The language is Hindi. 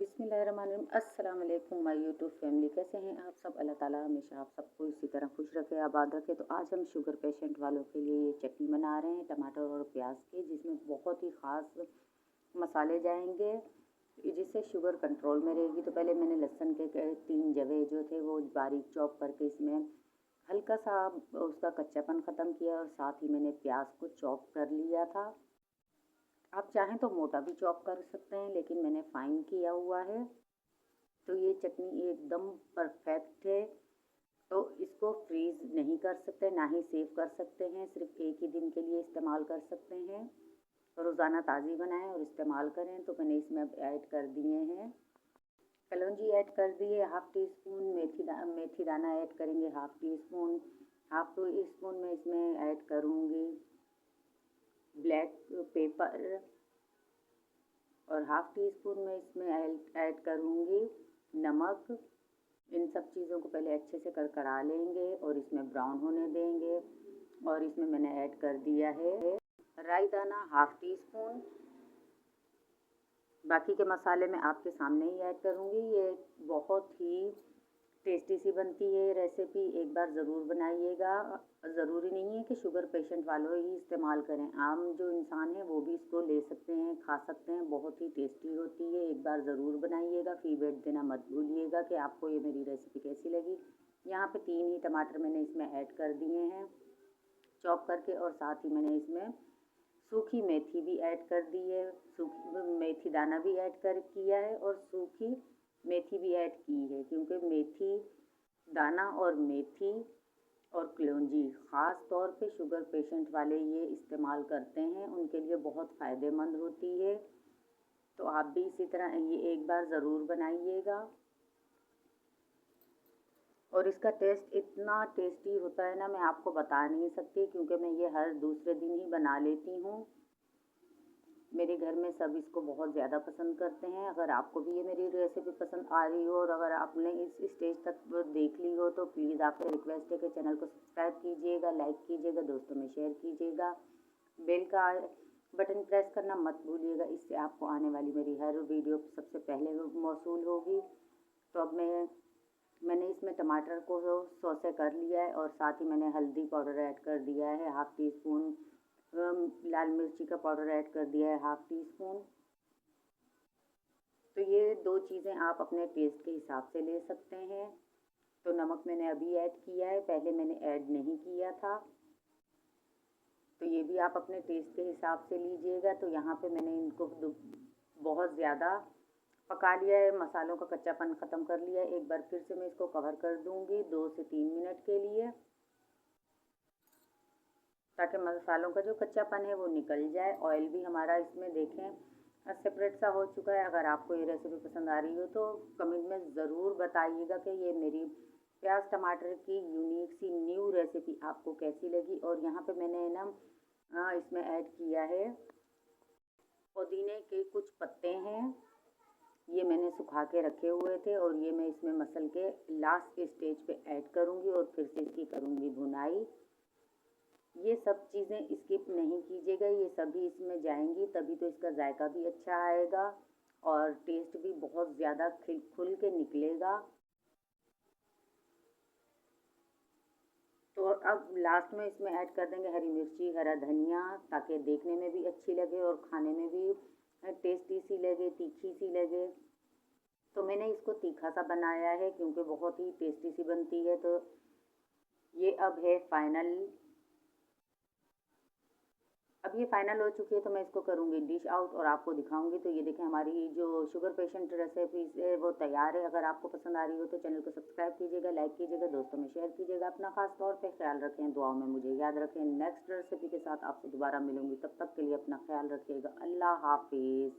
बिस्मिल्लाहिर्रहमानिर्रहीम। अस्सलाम वालेकुम माय यूट्यूब फैमिली। कैसे हैं आप सब? अल्लाह ताला हमेशा आप सबको इसी तरह खुश रखे, आबाद रखे। तो आज हम शुगर पेशेंट वालों के लिए ये चटनी बना रहे हैं टमाटर और प्याज की, जिसमें बहुत ही ख़ास मसाले जाएंगे जिससे शुगर कंट्रोल में रहेगी। तो पहले मैंने लहसुन के 3 जवे जो थे वो बारीक चॉप करके इसमें हल्का सा उसका कच्चापन ख़त्म किया, और साथ ही मैंने प्याज को चॉप कर लिया था। आप चाहें तो मोटा भी चॉप कर सकते हैं, लेकिन मैंने फाइन किया हुआ है। तो ये चटनी एकदम परफेक्ट है। तो इसको फ्रीज़ नहीं कर सकते, ना ही सेव कर सकते हैं, सिर्फ एक ही दिन के लिए इस्तेमाल कर सकते हैं। रोज़ाना ताज़ी बनाएं और इस्तेमाल करें। तो मैंने इसमें अब ऐड कर दिए हैं कलौंजी ऐड कर दिए, हाफ़ टी स्पून मेथी दाना ऐड करेंगे, half tea spoon, half tea spoon में इसमें ऐड करूँगी ब्लैक पेपर, और हाफ़ टी स्पून में इसमें ऐड करूँगी नमक। इन सब चीज़ों को पहले अच्छे से करकरा लेंगे और इसमें ब्राउन होने देंगे। और इसमें मैंने ऐड कर दिया है राई दाना हाफ़ टी स्पून। बाकी के मसाले मैं आपके सामने ही ऐड करूँगी। ये बहुत ही टेस्टी सी बनती है रेसिपी, एक बार ज़रूर बनाइएगा। ज़रूरी नहीं है कि शुगर पेशेंट वालों ही इस्तेमाल करें, आम जो इंसान है वो भी इसको ले सकते हैं, खा सकते हैं। बहुत ही टेस्टी होती है, एक बार ज़रूर बनाइएगा। फीडबैक देना मत भूलिएगा कि आपको ये मेरी रेसिपी कैसी लगी। यहाँ पे 3 ही टमाटर मैंने इसमें ऐड कर दिए हैं चॉप करके, और साथ ही मैंने इसमें सूखी मेथी भी ऐड कर दी है, सूखी मेथी दाना भी ऐड किया है, और सूखी मेथी भी ऐड की है, क्योंकि मेथी दाना और मेथी और कलौंजी ख़ास तौर पे शुगर पेशेंट वाले ये इस्तेमाल करते हैं, उनके लिए बहुत फ़ायदेमंद होती है। तो आप भी इसी तरह ये एक बार ज़रूर बनाइएगा। और इसका टेस्ट इतना टेस्टी होता है ना, मैं आपको बता नहीं सकती, क्योंकि मैं ये हर दूसरे दिन ही बना लेती हूँ। मेरे घर में सब इसको बहुत ज़्यादा पसंद करते हैं। अगर आपको भी ये मेरी रेसिपी पसंद आ रही हो, और अगर आपने इस स्टेज तक देख ली हो, तो प्लीज़ आपसे रिक्वेस्ट है कि चैनल को सब्सक्राइब कीजिएगा, लाइक कीजिएगा, दोस्तों में शेयर कीजिएगा, बेल का बटन प्रेस करना मत भूलिएगा। इससे आपको आने वाली मेरी हर वीडियो सबसे पहले मौसूल होगी। तो अब मैंने इसमें टमाटर को सॉसे कर लिया है, और साथ ही मैंने हल्दी पाउडर ऐड कर दिया है हाफ़ टी स्पून, लाल मिर्ची का पाउडर ऐड कर दिया है हाफ़ टी स्पून। तो ये 2 चीज़ें आप अपने टेस्ट के हिसाब से ले सकते हैं। तो नमक मैंने अभी ऐड किया है, पहले मैंने ऐड नहीं किया था। तो ये भी आप अपने टेस्ट के हिसाब से लीजिएगा। तो यहाँ पे मैंने इनको बहुत ज़्यादा पका लिया है, मसालों का कच्चापन ख़त्म कर लिया है। एक बार फिर से मैं इसको कवर कर दूँगी 2 से 3 मिनट के लिए, ताकि मसालों का जो कच्चापन है वो निकल जाए। ऑयल भी हमारा इसमें देखें सेपरेट सा हो चुका है। अगर आपको ये रेसिपी पसंद आ रही हो तो कमेंट में ज़रूर बताइएगा कि ये मेरी प्याज टमाटर की यूनिक सी न्यू रेसिपी आपको कैसी लगी। और यहाँ पे मैंने ना इसमें ऐड किया है पुदीने के कुछ पत्ते हैं, ये मैंने सुखा के रखे हुए थे, और ये मैं इसमें मसल के लास्ट स्टेज पे ऐड करूँगी, और फिर से इसकी करूँगी भुनाई। ये सब चीज़ें स्किप नहीं कीजिएगा, ये सभी इसमें जाएंगी, तभी तो इसका जायका भी अच्छा आएगा और टेस्ट भी बहुत ज़्यादा खुल के निकलेगा। तो अब लास्ट में इसमें ऐड कर देंगे हरी मिर्ची, हरा धनिया, ताकि देखने में भी अच्छी लगे और खाने में भी टेस्टी सी लगे, तीखी सी लगे। तो मैंने इसको तीखा सा बनाया है, क्योंकि बहुत ही टेस्टी सी बनती है। तो ये अब है फाइनल, अब ये फाइनल हो चुकी है। तो मैं इसको करूँगी डिश आउट और आपको दिखाऊंगी। तो ये देखें, हमारी जो शुगर पेशेंट रेसिपी है वो तैयार है। अगर आपको पसंद आ रही हो तो चैनल को सब्सक्राइब कीजिएगा, लाइक कीजिएगा, दोस्तों में शेयर कीजिएगा। अपना खास तौर पे ख्याल रखें, दुआओं में मुझे याद रखें। नेक्स्ट रेसिपी के साथ आपसे दोबारा मिलूंगी, तब तक के लिए अपना ख्याल रखिएगा। अल्लाह हाफिज़।